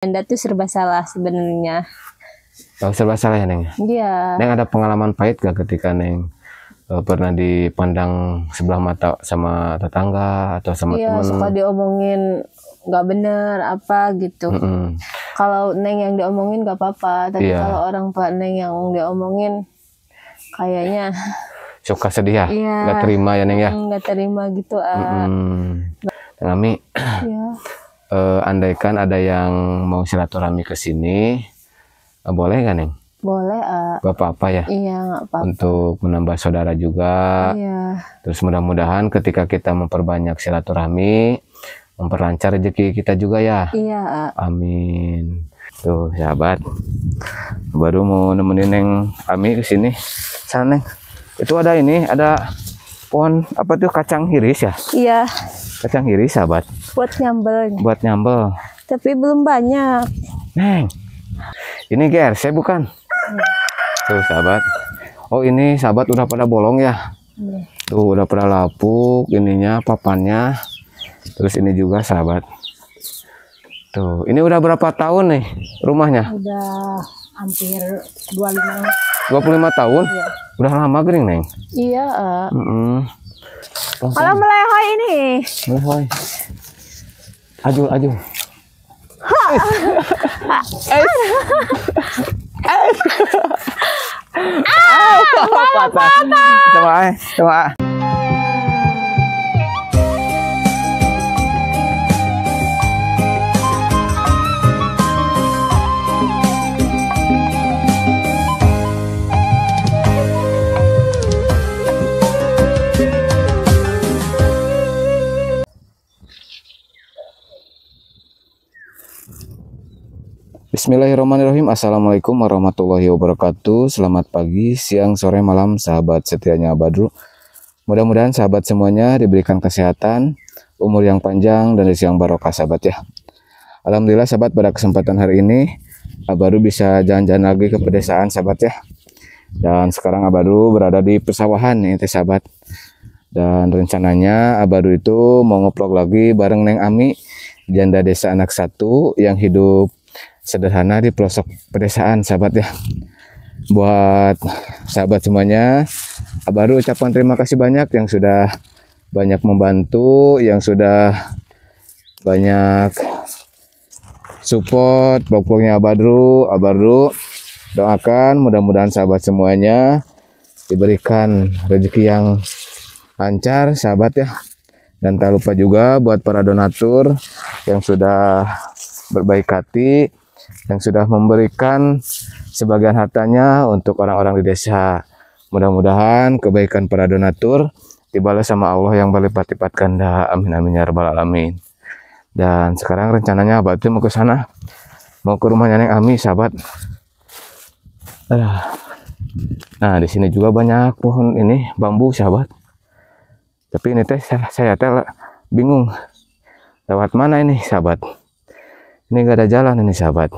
Anda tuh serba salah sebenarnya. Oh, serba salah ya Neng? Iya. Neng ada pengalaman pahit gak ketika Neng pernah dipandang sebelah mata sama tetangga atau sama Iya, teman? suka diomongin nggak bener apa gitu. Kalau Neng yang diomongin nggak apa-apa, tapi Iya. kalau orang tua Neng yang diomongin kayaknya Suka sedih ya? iya, Nggak terima ya Neng ya? nggak terima gitu. Neng Ami, Iya. andaikan ada yang mau silaturahmi ke sini, boleh nggak Neng? Boleh. Gak apa-apa ya? Iya, nggak apa-apa. Untuk menambah saudara juga. Iya. Terus mudah-mudahan ketika kita memperbanyak silaturahmi, memperlancar rezeki kita juga ya. Iya. Amin. Tuh sahabat, baru mau nemenin Neng Ami ke sini. Sana Neng, itu ada ini, ada pohon apa tuh, kacang hiris ya? Iya. Kacang hiris sahabat. Buat nyambel. Buat nyambel. Tapi belum banyak. Neng, ini GRC bukan? Tuh sahabat. Oh ini sahabat udah pada bolong ya? Iya. Tuh udah pada lapuk ininya, papannya. Terus ini juga sahabat. Tuh, ini udah berapa tahun nih rumahnya? Udah hampir 25. 25 tahun? Iya. Udah lama gering Neng? Iya. Kalau melehoi ini. melehoi. Aju. Coba. Bismillahirrahmanirrahim. Assalamualaikum warahmatullahi wabarakatuh. Selamat pagi, siang, sore, malam sahabat setianya Abadru. Mudah-mudahan sahabat semuanya diberikan kesehatan, umur yang panjang, dan rezeki yang barokah sahabat ya. Alhamdulillah sahabat, pada kesempatan hari ini Abadru bisa jalan-jalan lagi ke pedesaan sahabat ya. Dan sekarang Abadru berada di persawahan nih sahabat. Dan rencananya Abadru itu mau ngeplog lagi bareng Neng Ami, janda desa anak satu yang hidup sederhana di pelosok pedesaan sahabat ya. Buat sahabat semuanya, Abadru ucapkan terima kasih banyak yang sudah banyak membantu, yang sudah banyak support vlog-vlognya Abadru. Doakan mudah-mudahan sahabat semuanya diberikan rezeki yang lancar sahabat ya. Dan tak lupa juga buat para donatur yang sudah berbaik hati, yang sudah memberikan sebagian hartanya untuk orang-orang di desa. Mudah-mudahan kebaikan para donatur dibalas sama Allah yang berlipat-lipat ganda. Amin amin ya rabbal alamin. Dan sekarang rencananya Abah mau ke sana, mau ke rumahnya Neng Ami sahabat. Nah di sini juga banyak pohon ini bambu sahabat. Tapi ini teh saya bingung lewat mana ini sahabat. Ini gak ada jalan ini sahabat.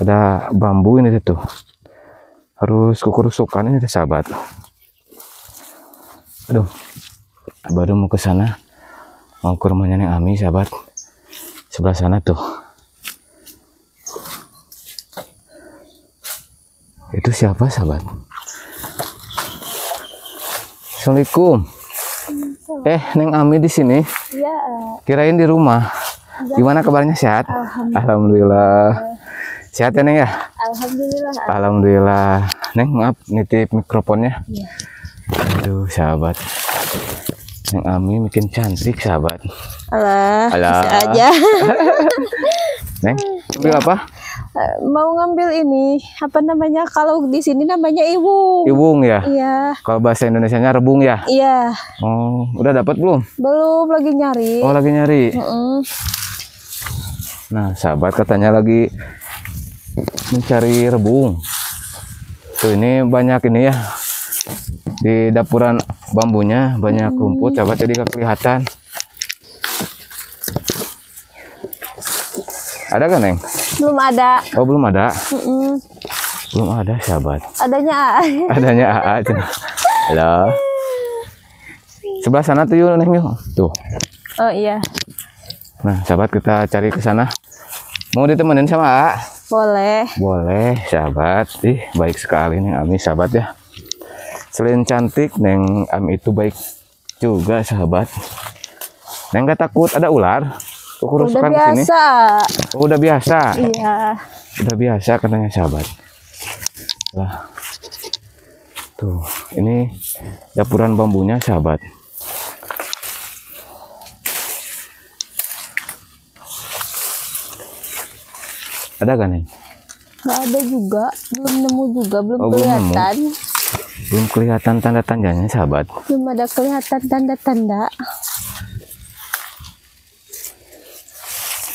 Ada bambu ini tuh. Harus kukurusukan ini sahabat. Aduh. Baru mau ke sana. Mau ke rumahnya Neng Ami sahabat. Sebelah sana tuh. Itu siapa sahabat? Assalamualaikum. Neng Ami di sini. Iya. Kirain di rumah. Gimana kabarnya, sehat? Alhamdulillah. Sehat ya Neng ya? Alhamdulillah. Alhamdulillah. Neng maaf nitip mikrofonnya. Iya. Aduh sahabat, Neng Ami makin cantik sahabat. Alah. Alah. Bisa aja. Neng, ambil apa? Mau ngambil ini, apa namanya? Kalau di sini namanya iwung. Iwung ya? Iya. Kalau bahasa Indonesianya rebung ya? Iya. Oh, udah dapat belum? Belum, lagi nyari. Oh, lagi nyari. Nah, sahabat katanya lagi mencari rebung. Tuh ini banyak ini ya. Di dapuran bambunya banyak rumput, sahabat, jadi gak kelihatan. Ada kan Neng? Belum ada. Oh belum ada. Belum ada sahabat. Adanya Adanya AA. Halo. Sebelah sana tuh yuk Neng yuk. Tuh. Oh iya. Nah sahabat, kita cari ke sana. Mau ditemenin sama A? Boleh. Boleh, sahabat. Ih, baik sekali nih Ami, sahabat ya. Selain cantik, Neng Ami itu baik juga, sahabat. Neng gak takut ada ular? Udah biasa. Oh, udah biasa. Iya. Udah biasa katanya, sahabat. Lah. Tuh, ini dapuran bambunya, sahabat. Ada gak nih? Nggak ada juga, belum nemu juga, belum kelihatan. Belum kelihatan tanda-tandanya, sahabat. Belum ada kelihatan tanda-tanda.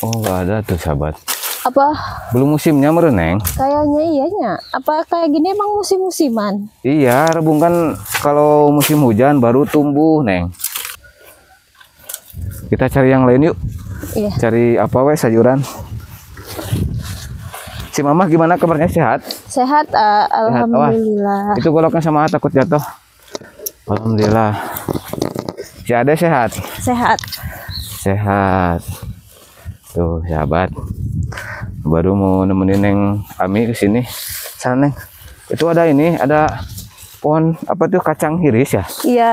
Oh, nggak ada tuh, sahabat. Apa? Belum musimnya mereneng. Kayaknya iyanya. Apa kayak gini emang musim-musiman? Iya, rebung kan kalau musim hujan baru tumbuh, Neng. Kita cari yang lain yuk. Iya. Cari apa wes sayuran. Si Mama gimana kabarnya, sehat? Sehat, alhamdulillah. Itu goloknya sama takut jatuh. Alhamdulillah. Si Ade sehat? Sehat. Sehat. Tuh, sahabat. Baru mau nemenin Neng Ami ke sini. Sana, Neng. Itu ada ini, ada pohon apa tuh, kacang hiris ya? Iya.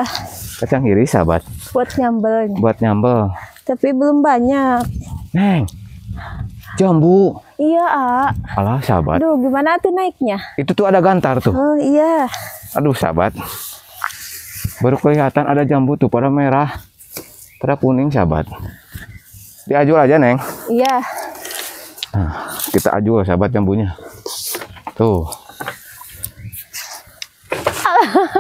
Kacang hiris, sahabat. Buat nyambelnya. Buat nyambel. Tapi belum banyak. Neng. Jambu. Iya, Alah, sahabat. Aduh, gimana tuh naiknya? Itu tuh ada gantar tuh. Oh, iya. Aduh, sahabat. Baru kelihatan ada jambu tuh pada merah, pada kuning, sahabat. Diajul aja, Neng. Iya. Nah, kita ajul, sahabat, jambunya. Tuh.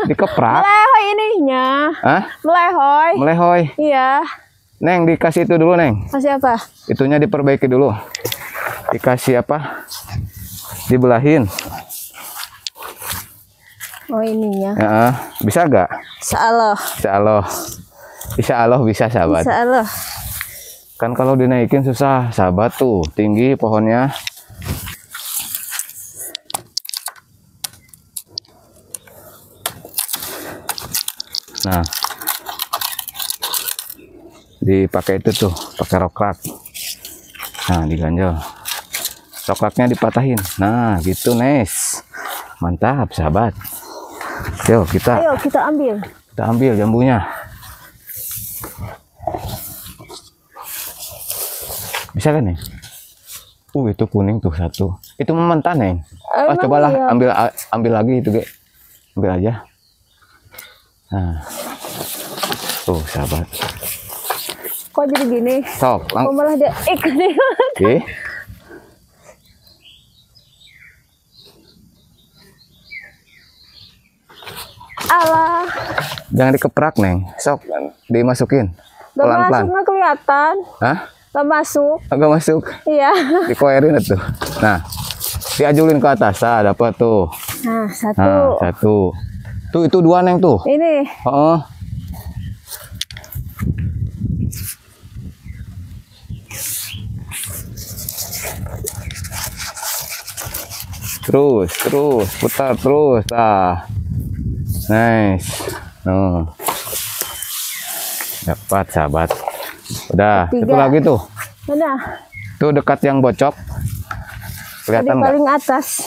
Dikeprak. Melehoy ininya. Hah? Melehoy. Melehoy. Iya. Neng, dikasih itu dulu, Neng. Kasih apa? Itunya diperbaiki dulu. Dikasih apa? Dibelahin. Oh, ininya. Ya, bisa gak? Insyaallah. Insyaallah. Insyaallah bisa, sahabat. Insyaallah. Kan kalau dinaikin susah, sahabat, tuh tinggi pohonnya. Nah, dipakai itu tuh, pakai rokrak. Nah, diganjel. Rokraknya dipatahin. Nah, gitu, nice. Mantap, sahabat. Yuk, Ayo kita ambil. Kita ambil jambunya. Bisa kan nih? Itu kuning tuh satu. Itu mentah, Neng. Cobalah iya. ambil lagi itu, Ge. Ambil aja. Nah. Tuh, sahabat. Kok jadi gini? Sok, kok malah dia gede banget. Oke. Alah. Jangan dikeprak, Neng. Sok, dimasukin. Pelan-pelan. Gak masuk, gak kelihatan. Hah? Gak masuk. Agak masuk. Iya. Dikoerin itu. Nah, diajulin ke atas. Nah, dapat tuh. Nah, satu. Nah, satu. Tuh, itu dua, Neng, tuh. Ini. Oh. Terus, putar terus. Nah. Nice. Dapat, sahabat. Udah, itu lagi tuh. Mana? Tuh dekat yang bocok. Kelihatan nggak? Paling atas.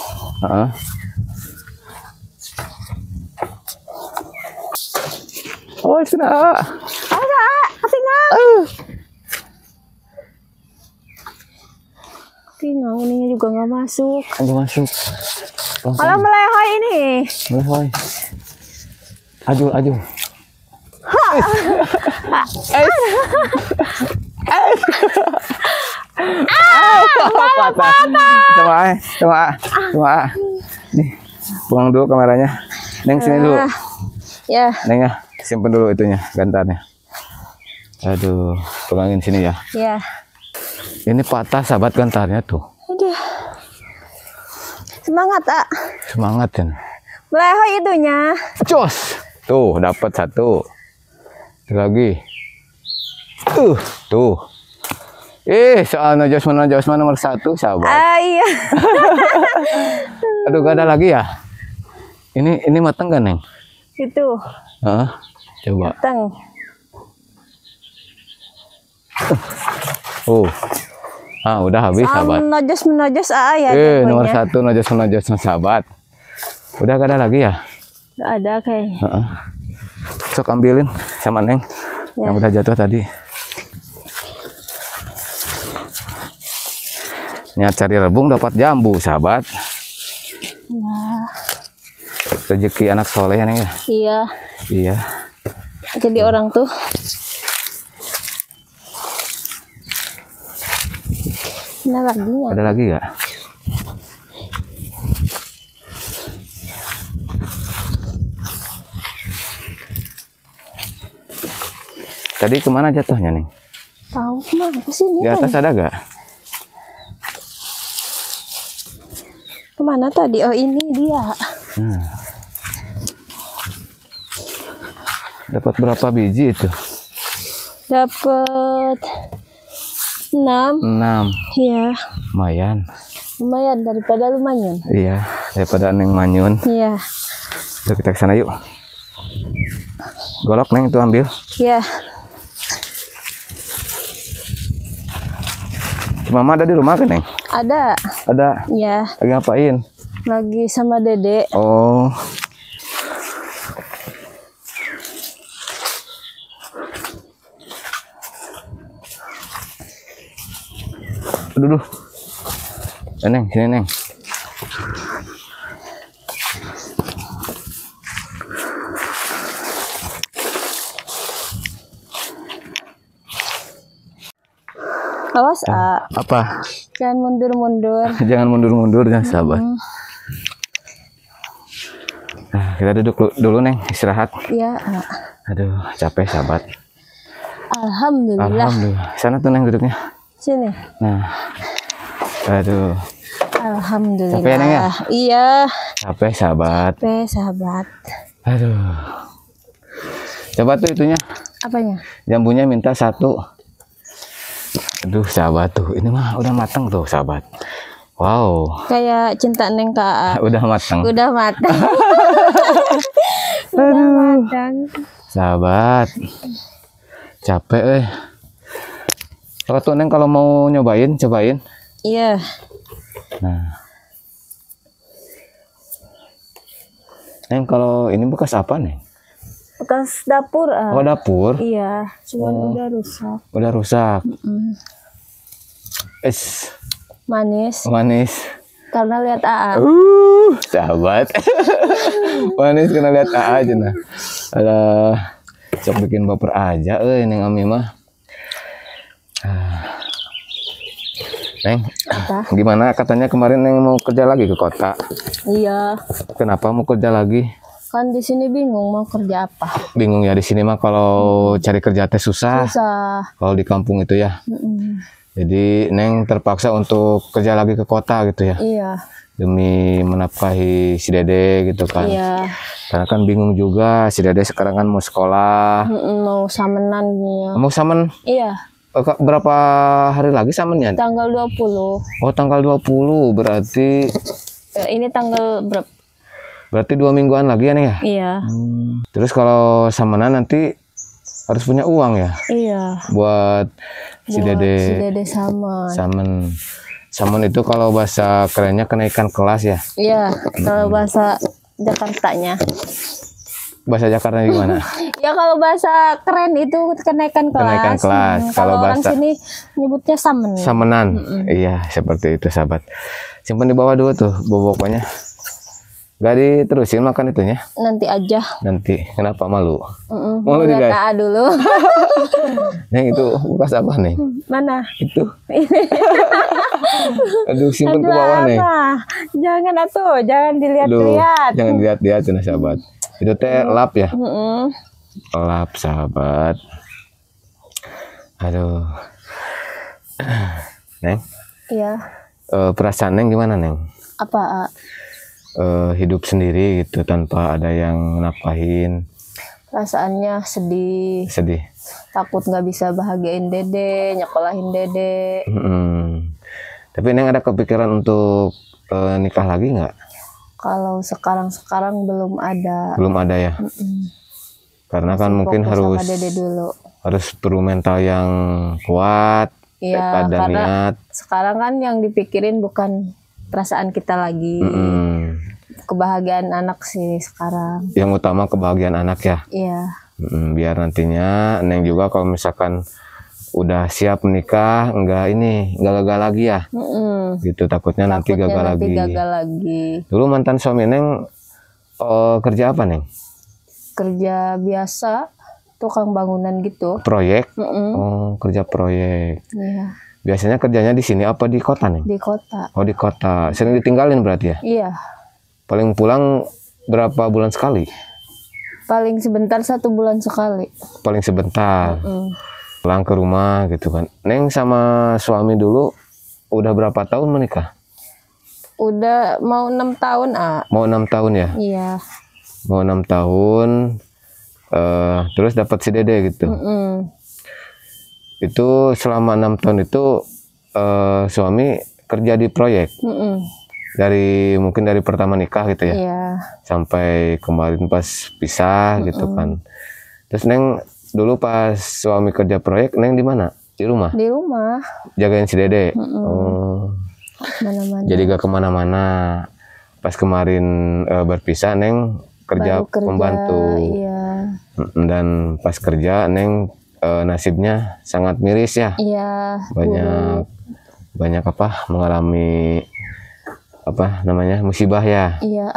Oh, sana. Ada, tinggal. Tinggal, ininya juga nggak masuk. Nggak masuk. Kalau melehoy ini. Melehoy. Ajul. Coba. Nih, buang dulu kameranya. Neng, sini dulu. Ya. Neng, ya, simpen dulu itunya, gantarnya. Aduh, pegangin sini ya. Ya. Ini patah, sahabat, gantarnya tuh. Aduh. Semangat, A. Semangat, kan. Melehoy itunya. Jos. Tuh, dapat satu. Lagi. Tuh. Soalnya Josman nomor 1, sahabat. Iya. Aduh, gak ada lagi ya? Ini matang kan, Neng? Itu. Coba. Matang. udah habis sahabat. Menojos ya. Nomor 1 menojos sahabat. Udah gak ada lagi ya? Gak ada kayaknya. Sok ambilin sama Neng yang udah jatuh tadi. Niat cari rebung dapat jambu sahabat. Nah. Rezeki anak soleh ya Neng ya. Iya. Jadi orang tuh. Ada lagi nggak? Tadi kemana jatuhnya nih? Tahu kemana? Kesini. Di atas ada gak? Kemana tadi? Oh ini dia. Dapat berapa biji itu? Dapat 6. Iya. Lumayan daripada lumayan. Iya, daripada Neng manyun. Iya. Yuk kita ke sana yuk. Golok Neng itu ambil. Iya. Mama ada di rumah kan Neng? Ada. Iya. Lagi ngapain? Lagi sama Dede. Oh. Aduh. Neng, sini Neng. Awas, apa? Jangan mundur-mundur. Jangan mundur-mundur ya sahabat. Nah, kita duduk dulu Neng, istirahat. Iya. Aduh, capek sahabat. Alhamdulillah. Sana tuh Neng duduknya. Sini. Nah. Aduh. Alhamdulillah. Capek Neng ya? Iya. Capek sahabat. Aduh. Coba tuh itunya. Apanya? Jambunya minta 1. Aduh sahabat tuh, ini mah udah matang tuh sahabat. Wow. Kayak cinta Neng ke AA. Udah matang. Aduh. Sahabat. Capek Kalau tuh Neng kalau mau cobain. Iya. Nah. Neng kalau ini bekas apa Neng? Bekas dapur. Oh dapur? Iya, cuman udah rusak. Manis. Karena lihat AA. Sahabat. Manis karena lihat AA aja nah. Alah, sok bikin baper aja Neng Ami mah. Neng, gimana katanya kemarin Neng mau kerja lagi ke kota? Iya. Kenapa mau kerja lagi? Kan di sini bingung mau kerja apa. Bingung ya di sini mah kalau cari kerja teh susah. Kalau di kampung itu ya. Jadi Neng terpaksa untuk kerja lagi ke kota gitu ya. Iya. Demi menafkahi si Dede gitu kan. Iya. Karena kan bingung juga si Dede sekarang kan mau sekolah. Mau samenan ya. Mau samen? Iya. Berapa hari lagi samennya? Tanggal 20. Oh tanggal 20 berarti. Ini tanggal berapa? Berarti 2 mingguan lagi ya Neng ya? Iya. Terus kalau samenan nanti harus punya uang ya? Iya. Buat si Dede samen. Samen itu kalau bahasa kerennya kenaikan kelas ya? Iya. Kalau bahasa Jakartanya. Bahasa Jakarta gimana? Ya kalau bahasa keren itu kenaikan kelas. Kenaikan kelas. Kalau bahasa sini nyebutnya samen. Samenan. Iya, seperti itu sahabat. Simpan di bawah dulu tuh boboknya. Gak diterusin makan itunya? Nanti aja. Nanti. Kenapa malu? Malu di guys. Dulu. Neng itu bekas apa Neng? Mana? Itu. Aduh simpan ke bawah Neng. Jangan jangan dilihat-lihat. Jangan dilihat-lihat nah sahabat. Itu teh lap ya? Lap sahabat. Aduh. Neng? Iya. Perasaan Neng gimana Neng? Apa? Hidup sendiri gitu tanpa ada yang nafkahin. Perasaannya sedih. Takut nggak bisa bahagiain Dede, nyekolahin Dede. Tapi Neng ada kepikiran untuk nikah lagi nggak? Kalau sekarang belum ada. Belum ada ya? Karena kan mungkin harus Dede dulu. Harus perlu mental yang kuat. Iya, tekad dan karena niat. sekarang kan yang dipikirin bukan perasaan kita lagi, kebahagiaan anak sih sekarang. Yang utama kebahagiaan anak ya. Iya. Biar nantinya Neng juga kalau misalkan udah siap menikah, enggak gagal lagi ya. Gitu, takutnya nanti gagal lagi. Dulu mantan suami Neng kerja apa, Neng? Kerja biasa, tukang bangunan gitu. Proyek? Oh, kerja proyek. Iya. Biasanya kerjanya di sini apa di kota, Neng? Di kota. Oh, di kota. Sering ditinggalin berarti ya? Iya. Paling pulang berapa bulan sekali? Paling sebentar, 1 bulan sekali. Paling sebentar. Pulang ke rumah gitu kan. Neng sama suami dulu udah berapa tahun menikah? Udah mau 6 tahun, Mau 6 tahun ya? Iya. Mau 6 tahun. Terus dapat si Dede gitu. Itu selama 6 tahun itu suami kerja di proyek. Mungkin dari pertama nikah gitu ya. Iya. Sampai kemarin pas pisah gitu kan. Terus Neng dulu pas suami kerja proyek, Neng di mana? Di rumah? Di rumah. Jagain si Dede? Mana-mana. Jadi gak kemana-mana. Pas kemarin berpisah, Neng kerja pembantu. Iya. Dan pas kerja, Neng nasibnya sangat miris ya. Iya. Banyak apa? Mengalami apa namanya? Musibah ya. Iya.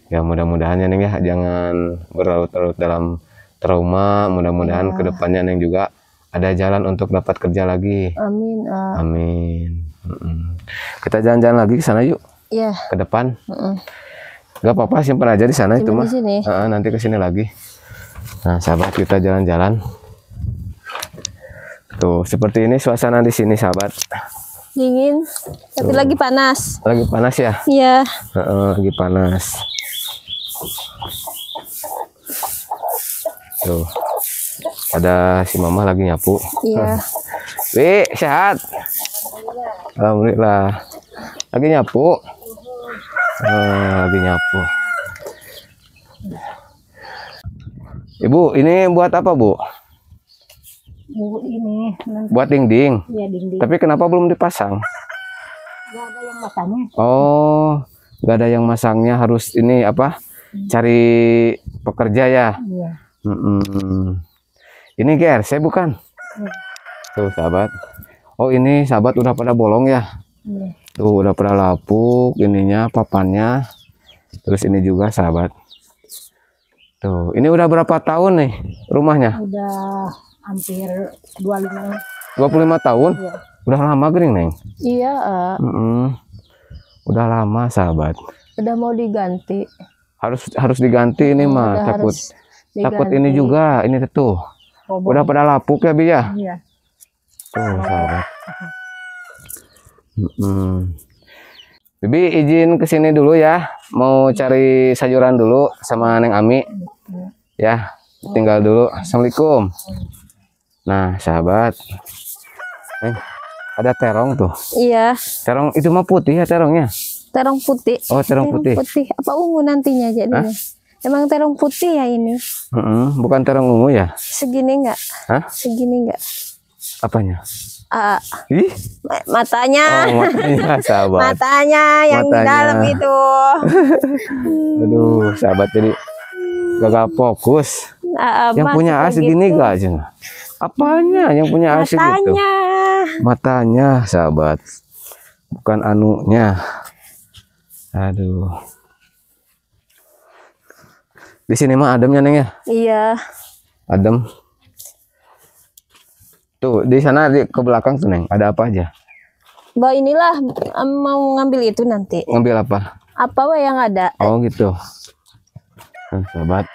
Ya mudah-mudahan ya Neng ya, jangan berlarut-larut dalam trauma. Mudah-mudahan kedepannya Neng juga ada jalan untuk dapat kerja lagi. Amin. Amin. Kita jalan-jalan lagi ke sana yuk. Iya. Ke depan. Gak apa-apa, simpan aja di sana itu mah. Nanti ke sini lagi. Nah, sahabat, kita jalan-jalan. Tuh, seperti ini suasana di sini, sahabat. Dingin, tapi lagi panas. Lagi panas ya? Iya. Lagi panas. Tuh, ada si mama lagi nyapu. Iya. Wi, sehat? Alhamdulillah. Lagi nyapu? Lagi nyapu. Ibu, ini buat apa, Bu? Bu, ini. Buat dinding. Iya, dinding. Tapi kenapa belum dipasang? Gak ada yang masangnya. Oh, gak ada yang masangnya, harus ini apa? Cari pekerja ya. Iya. Ini GRC bukan? Tuh, sahabat. Oh, ini sahabat udah pada bolong ya. Iya. Tuh, udah pada lapuk ininya, papannya. Terus ini juga, sahabat. Tuh, ini udah berapa tahun nih rumahnya? Udah hampir 25 tahun? Iya. Udah lama gering, Neng? Iya. Udah lama, sahabat. Udah mau diganti. Harus diganti ini mah, takut ini juga, ini tuh. Udah pada lapuk ya, Bi ya? Iya. Tuh, sahabat. Bibi izin kesini dulu ya, mau cari sayuran dulu sama Neng Ami. Ya, tinggal dulu. Assalamualaikum. Nah, sahabat. Ada terong tuh. Iya. Terong itu mah putih ya terongnya? Terong putih. Oh, terong putih. Apa ungu nantinya jadinya? Emang terong putih ya ini? Bukan terong ungu ya? Segini enggak? Hah? Segini enggak? Apanya? Ih? Matanya. Oh, matanya, sahabat. Matanya yang di dalam itu. Aduh, sahabat, jadi gagal fokus. Yang punya A segini gitu. Gak aja? Apanya yang punya A segitu? Matanya, sahabat. Bukan anunya. Aduh. Di sini mah ademnya, Neng ya? Iya. Adem. Tuh, di sana ke belakang tuh, Neng. Ada apa aja? Bah, inilah mau ngambil itu nanti. Ngambil apa? Apa yang ada? Oh, gitu. Nah, sahabat.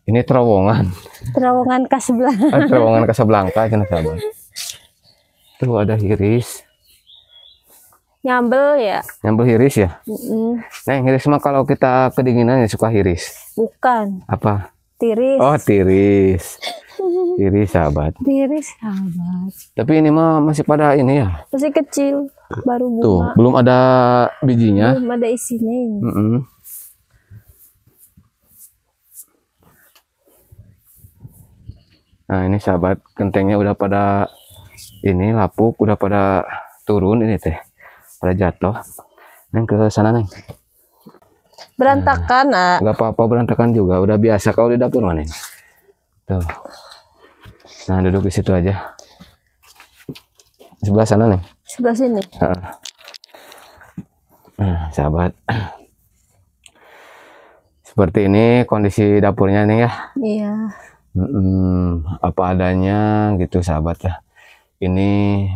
Ini terowongan. Terowongan Casablanca. Terowongan Casablanca, sahabat. Tuh ada hiris. Nyambel ya? Nyambel hiris ya? Neng, hiris mah kalau kita kedinginan ya suka hiris. Bukan. Apa? Tiris. Oh, tiris. Tiris, sahabat. Tiris, sahabat. Tapi ini mah masih pada ini ya? Masih kecil, baru bunga. Tuh, belum ada bijinya. Belum ada isinya ini. Nah, ini sahabat, gentengnya udah pada ini lapuk udah pada turun ini teh, pada jatuh. Neng ke sana Neng. Berantakan, ah. Gak apa-apa berantakan juga, udah biasa kalau di dapur mana. Tuh. Nah duduk di situ aja. Sebelah sana Neng. Sebelah sini. Nah, sahabat. Seperti ini kondisi dapurnya Neng ya. Iya. Apa adanya gitu sahabat ya. Ini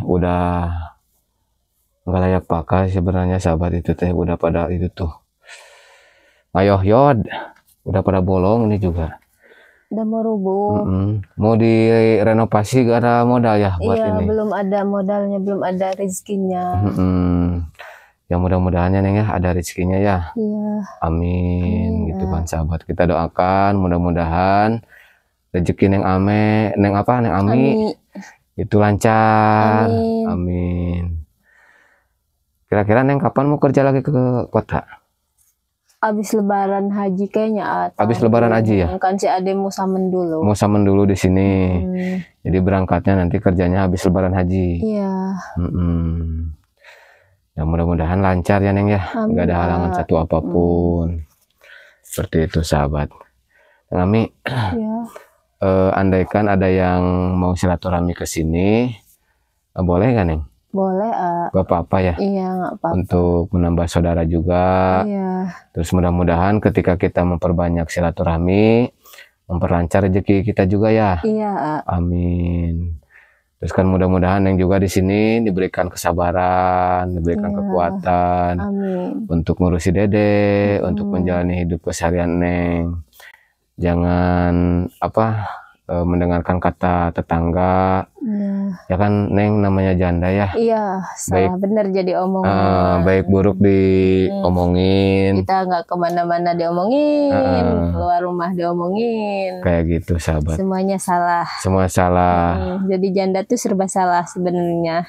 udah nggak layak pakai sebenarnya sahabat, itu teh udah pada itu tuh. Ayo yod, udah pada bolong ini juga. Udah mau rubuh. Mau direnovasi gak ada modal ya buat Iya, ini. belum ada modalnya, belum ada rezekinya. Ya mudah-mudahan ya Neng ya ada rezekinya ya. Iya. Amin. Gitu kan sahabat. Kita doakan mudah-mudahan rezeki Neng Ame, Neng apa? Neng Ami. Itu lancar. Amin. Kira-kira Neng kapan mau kerja lagi ke kota? Abis lebaran haji kayaknya. Abis lebaran haji ya? Kan si Ade mau samen dulu. Mau samen dulu di sini. Jadi berangkatnya nanti kerjanya habis lebaran haji. Iya. Ya mudah-mudahan lancar ya Neng ya. Nggak ada halangan satu apapun. Seperti itu sahabat. Neng Ami. Iya. Andaikan ada yang mau silaturahmi ke sini, boleh nggak Neng? Boleh. Gak apa-apa ya. Iya, nggak apa-apa. Untuk menambah saudara juga. Iya. Terus mudah-mudahan ketika kita memperbanyak silaturahmi, memperlancar rezeki kita juga ya. Iya. Amin. Terus kan mudah-mudahan Neng juga di sini diberikan kesabaran, diberikan kekuatan. Amin. Untuk ngurusi Dede, untuk menjalani hidup keseharian Neng. Jangan mendengarkan kata tetangga. Ya kan Neng namanya janda ya. Iya, salah bener jadi omongan. Baik buruk diomongin. Kita nggak kemana-mana diomongin, keluar rumah diomongin. Kayak gitu sahabat. Semuanya salah. Semua salah. Jadi janda tuh serba salah sebenarnya.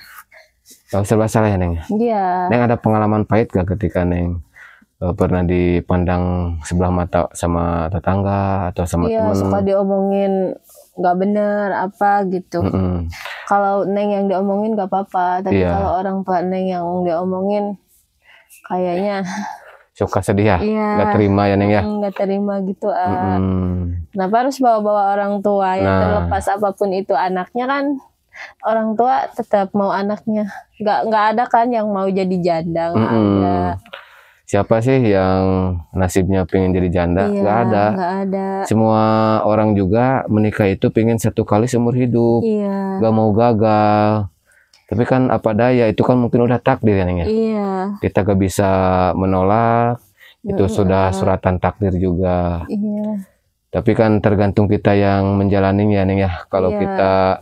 Oh, serba salah ya Neng? Iya. Neng ada pengalaman pahit gak ketika Neng pernah dipandang sebelah mata sama tetangga atau sama teman? Iya, suka diomongin nggak bener apa gitu. Kalau Neng yang diomongin nggak apa-apa, tapi kalau orang tua Neng yang diomongin kayaknya suka sedih ya? Iya. Nggak terima ya Neng ya? Nggak terima gitu. Kenapa harus bawa-bawa orang tua ya? Terlepas apapun itu anaknya kan, orang tua tetap mau anaknya. Nggak ada kan yang mau jadi janda, nggak ada. Siapa sih yang nasibnya pengen jadi janda? Iya, nggak ada. Nggak ada. Semua orang juga menikah itu pengen satu kali seumur hidup. Iya. Nggak mau gagal. Tapi kan apa daya, itu kan mungkin udah takdir ya Neng ya. Iya. Kita gak bisa menolak. Itu sudah suratan takdir juga. Iya. Tapi kan tergantung kita yang menjalaninya Neng ya. Kalau kita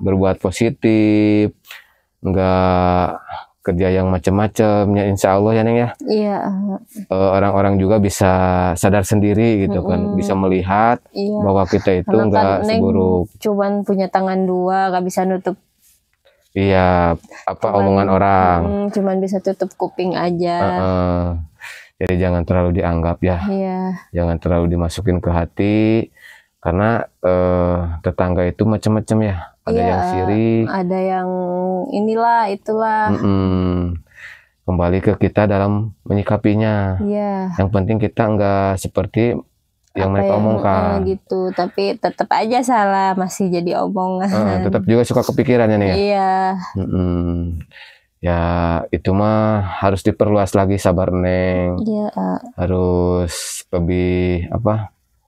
berbuat positif, nggak kerja yang macam-macam ya insya Allah ya Neng ya. Iya. Orang-orang juga bisa sadar sendiri gitu kan, bisa melihat bahwa kita itu nggak seburuk. Cuman punya tangan dua, nggak bisa nutup. Iya, omongan orang. Cuman bisa tutup kuping aja. Jadi jangan terlalu dianggap ya. Iya. Jangan terlalu dimasukin ke hati, karena tetangga itu macam-macam ya. Ada yang sirik, ada yang inilah itulah. Kembali ke kita dalam menyikapinya. Iya. Yang penting kita enggak seperti yang mereka omongkan. Gitu, tapi tetap aja salah, masih jadi omongan. Tetap juga suka kepikirannya nih ya. Iya. Ya itu mah harus diperluas lagi sabar Neng. Iya. Harus lebih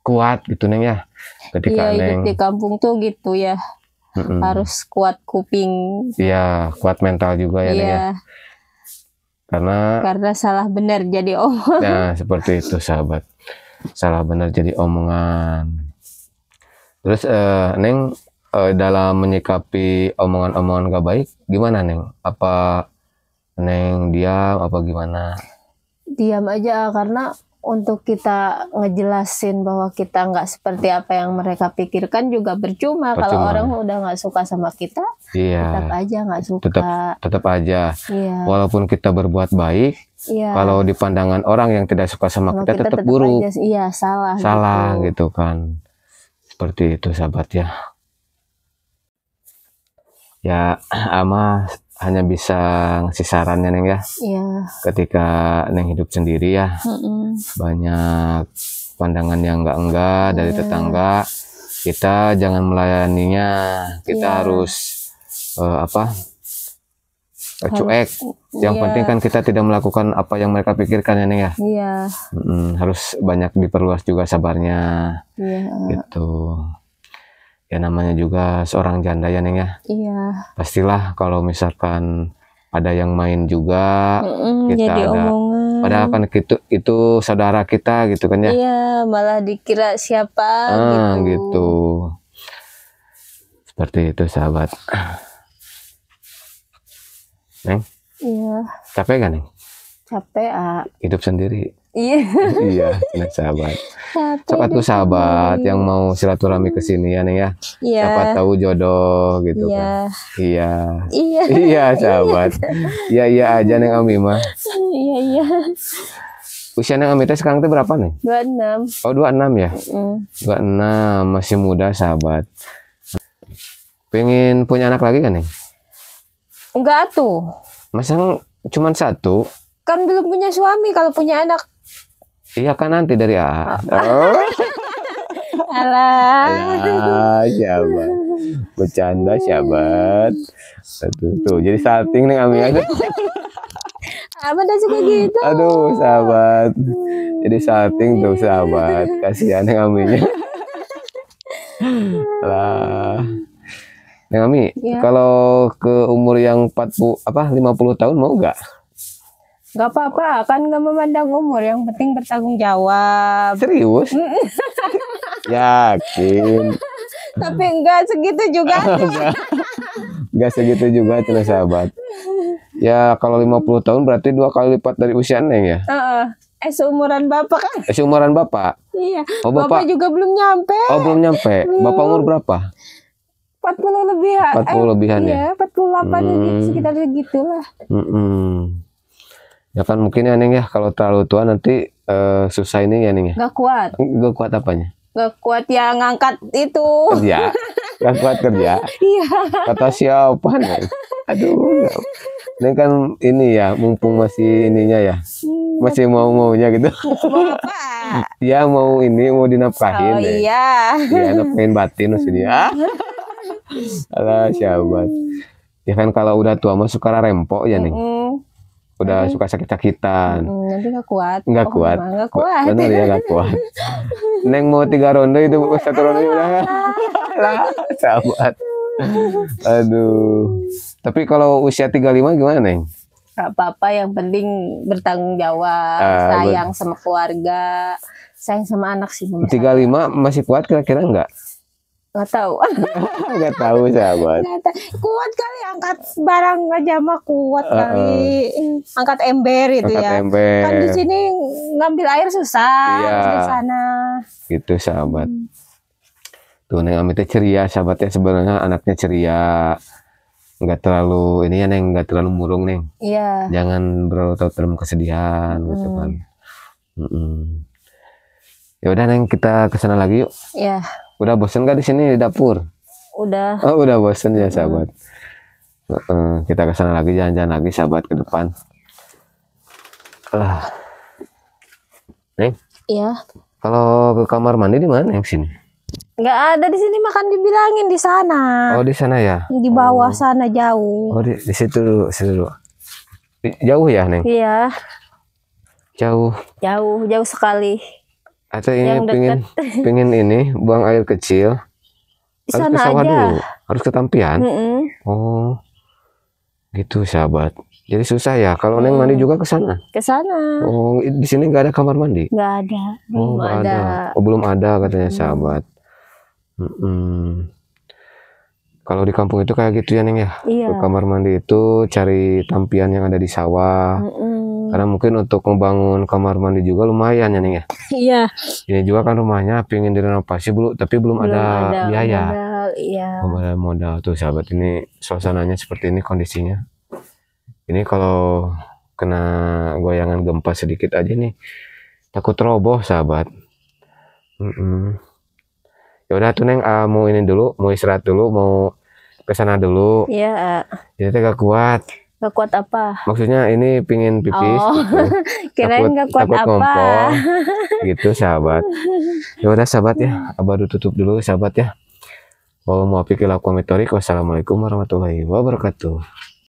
kuat gitu Neng ya. Ketika Neng hidup di kampung tuh gitu ya. Harus kuat kuping. Iya, kuat mental juga ya Neng ya. Karena salah benar jadi omongan. Nah, seperti itu sahabat. Salah benar jadi omongan. Terus Neng dalam menyikapi omongan-omongan gak baik gimana Neng? Apa Neng diam apa gimana? Diam aja, karena untuk kita ngejelasin bahwa kita nggak seperti apa yang mereka pikirkan juga percuma. Kalau orang udah nggak suka sama kita, tetap aja nggak suka. Tetap aja. Iya. Walaupun kita berbuat baik, kalau di pandangan orang yang tidak suka sama kita tetap buruk. Iya, salah gitu kan. Seperti itu sahabat ya. Ya, ama hanya bisa ngasih sarannya Neng ya. Iya. Ketika Neng hidup sendiri ya, banyak pandangan yang enggak dari tetangga. Kita jangan melayaninya. Kita harus cuek. Yang penting kan kita tidak melakukan apa yang mereka pikirkan ya Neng ya. Iya. Harus banyak diperluas juga sabarnya. Iya. Gitu. Ya namanya juga seorang janda ya Neng ya. Iya. Pastilah kalau misalkan ada yang main juga, kita jadi ada. omongan. Padahal kan itu saudara kita gitu kan ya. Iya, malah dikira siapa gitu. Seperti itu sahabat. Neng? Iya. Capek kan Neng? Capek hidup sendiri. Iya. Iya, nah, sahabat. Sobat tuh sahabat yang mau silaturahmi ke sini ya Neng ya. Iya. Siapa tahu jodoh gitu kan. Iya. Iya sahabat. Iya aja Neng Ami mah. Iya. Usia Neng Ami teh sekarang tuh berapa nih? 26. Oh 26 ya. 26 masih muda sahabat. Pengen punya anak lagi kan Neng? Enggak tuh. Masa cuma satu? Kan belum punya suami, kalau punya anak. Iya kan nanti dari A. Alah, sahabat. Bercanda sahabat. Tuh, jadi salting nih Ami aja. Apa dah suka gitu? Aduh sahabat. Jadi salting tuh sahabat. Kasihan yang Aminya. Lah. Neng Ami, kalau ke umur yang 50 tahun mau nggak? Gak apa-apa, kan gak memandang umur, yang penting bertanggung jawab. Serius? Yakin? Tapi enggak segitu juga. Enggak segitu juga tuh sahabat. Ya kalau 50 tahun berarti 2 kali lipat dari usia Neng ya? Seumuran Bapak kan? Seumuran Bapak? Iya. Oh, Bapak juga belum nyampe. Oh belum nyampe. Bapak umur berapa? 40 lebihan. 40 lebihan ya? Iya, 48 gitu, sekitar segitulah. Ya kan mungkin ya Neng ya, kalau terlalu tua nanti susah ini ya Neng ya. Gak kuat. Gak kuat apanya? Gak kuat ya ngangkat itu. Kerja. Gak kuat kerja. Iya. Kata siapa Neng? Aduh. Neng kan ini ya, mumpung masih ininya ya. Masih mau-maunya gitu. Mau apa? Ya mau ini, mau dinafkahin. Iya. Iya, nafkahin batin maksudnya. Alah sahabat. Ya kan kalau udah tua mah suka rempok ya Neng. Udah suka sakit-sakitan. Nanti gak kuat. Nggak kuat. Nggak kuat. Benar ya nggak kuat. Neng mau 3 ronde itu 1 ronde udah lah sahabat. Aduh. Tapi kalau usia 35 gimana Neng? Gak apa-apa, yang penting bertanggung jawab, sayang sama keluarga, sayang sama anak sih. 35 masih kuat kira-kira enggak? Nggak tahu. Nggak tahu sahabat. Kuat kali, angkat barang aja mah kuat kali. Angkat ember itu angkat ya. Ember. Kan di sini ngambil air susah. Iya. Di sana. Gitu sahabat. Tuh Neng Ami teh ceria sahabatnya, sebenarnya anaknya ceria. Nggak terlalu ini ya Neng, nggak terlalu murung Neng. Iya. Jangan berlarut dalam kesedihan gitu kan. Ya udah Neng, kita kesana lagi yuk. Iya. Udah bosen gak di sini di dapur? Udah. Oh udah bosen ya sahabat. Kita kesana lagi, jalan-jalan lagi sahabat ke depan. Neng? Iya. Kalau ke kamar mandi di mana yang sini? Nggak ada di sini, makan dibilangin di sana. Oh di sana ya? Di bawah sana jauh. Oh di situ dulu, situ dulu. Jauh ya Neng? Iya. Jauh. Jauh sekali. Atau ini pengen ini buang air kecil. Di Harus sana ke sawah aja. dulu. Harus ke Tampian. Oh, gitu sahabat. Jadi susah ya kalau Neng mandi juga ke sana. Ke sana. Oh, di sini nggak ada kamar mandi? Nggak ada. Belum nggak ada. Oh, belum ada katanya sahabat. Kalau di kampung itu kayak gitu ya Neng ya. Iya. Ke kamar mandi itu cari tampian yang ada di sawah. Karena mungkin untuk membangun kamar mandi juga lumayan ya Neng ya. Iya. Ini juga kan rumahnya pengen direnovasi tapi belum ada biaya. Modal, iya. Modal tuh sahabat, ini suasananya seperti ini kondisinya. Ini kalau kena goyangan gempa sedikit aja nih takut roboh sahabat. Ya udah tuh Neng, mau ini dulu, mau istirahat dulu, mau ke sana dulu. Iya. Jadi teh gak kuat. Gak kuat apa? Maksudnya ini pingin pipis Oh, gitu. kirain gak kuat takut apa? ngompol. Gitu sahabat. Ya udah sahabat ya, Abah tutup dulu sahabat ya. Wassalamualaikum warahmatullahi wabarakatuh.